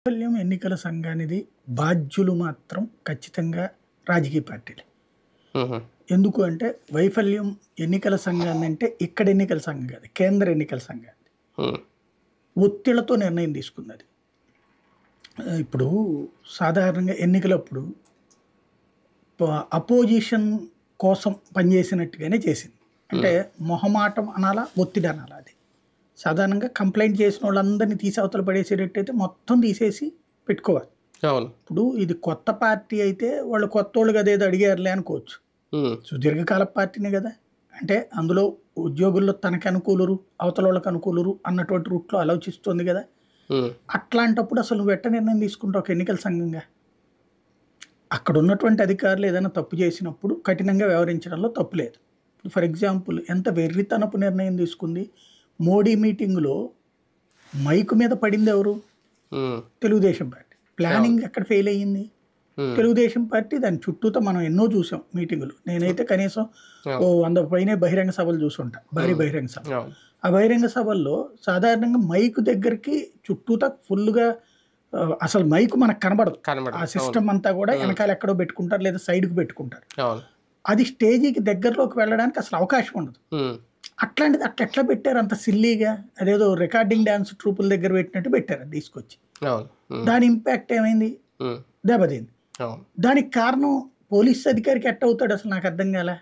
వైఫల్యం ఎన్నికల సంఘానిది బాధ్యులు మాత్రం ఖచ్చితంగా రాజకీయ పార్టీలే. హుహు. ఎందుకు అంటే వైఫల్యం ఎన్నికల సంఘాన్నంటే ఇక్కడ ఎన్నికల సంఘం కాదు, కేంద్ర ఎన్నికల సంఘాన్ని హ్మ్. ఒత్తిళ్లతో నిర్ణయం తీసుకున్నది. ఇప్పుడు సాధారణంగా ఎన్నికలప్పుడు అపోజిషన్ కోసం పనిచేసినట్టుగానే చేసింది. అంటే మొహమాటం అనాలా, ఒత్తిడి అనాలా? అది సాధారణంగా కంప్లైంట్ చేసిన వాళ్ళందరినీ తీసి అవతల పడేసేటట్టయితే మొత్తం తీసేసి పెట్టుకోవాలి. అవును. ఇప్పుడు ఇది కొత్త పార్టీ అయితే వాళ్ళు కొత్త వాళ్ళు కదా ఏదో అడిగారులే అనుకోవచ్చు. హ్మ్. సుదీర్ఘకాల పార్టీనే కదా, అంటే అందులో ఉద్యోగుల్లో తనకు అనుకూలరు, అవతల వాళ్ళకి అనుకూలరు అన్నటువంటి రూట్లో ఆలోచిస్తుంది కదా. హ్మ్. అట్లాంటప్పుడు అసలు నువ్వు ఎట్ట నిర్ణయం తీసుకుంటావు ఒక ఎన్నికల సంఘంగా? అక్కడ ఉన్నటువంటి అధికారులు ఏదైనా తప్పు చేసినప్పుడు కఠినంగా వ్యవహరించడంలో తప్పు లేదు. ఫర్ ఎగ్జాంపుల్ ఎంత వెర్రితనపు నిర్ణయం తీసుకుంది. మోడీ మీటింగ్లో మైకు మీద పడింది ఎవరు? హ్మ్. తెలుగుదేశం పార్టీ. ప్లానింగ్ ఎక్కడ ఫెయిల్ అయ్యింది? హ్మ్. తెలుగుదేశం పార్టీ. దాని చుట్టూతో మనం ఎన్నో చూసాం మీటింగులు. నేనైతే కనీసం ఓ 100 పైనే బహిరంగ సభలు చూసుంటా, భారీ బహిరంగ సభ. అవును. ఆ బహిరంగ సభల్లో సాధారణంగా మైకు దగ్గరికి చుట్టూతా ఫుల్గా అసలు మైకు మనకు కనబడదు. ఆ సిస్టమ్ అంతా కూడా వెనకాల ఎక్కడో పెట్టుకుంటారు, లేదా సైడ్కి పెట్టుకుంటారు. అవును. అది స్టేజీకి దగ్గరలోకి వెళ్ళడానికి అసలు అవకాశం ఉండదు. హ్మ్. అట్లాంటిది అట్లా ఎట్లా పెట్టారు అంత సిల్లీగా? అదేదో రికార్డింగ్ డ్యాన్స్ ట్రూపుల దగ్గర పెట్టినట్టు పెట్టారు అది తీసుకొచ్చి. అవును. హ్మ్. దాని ఇంపాక్ట్ ఏమైంది? హ్మ్. దెబ్బతింది. అవును. దానికి కారణం పోలీస్ అధికారికి ఎట్ట అవుతాడు అసలు నాకు అర్థం కాలే.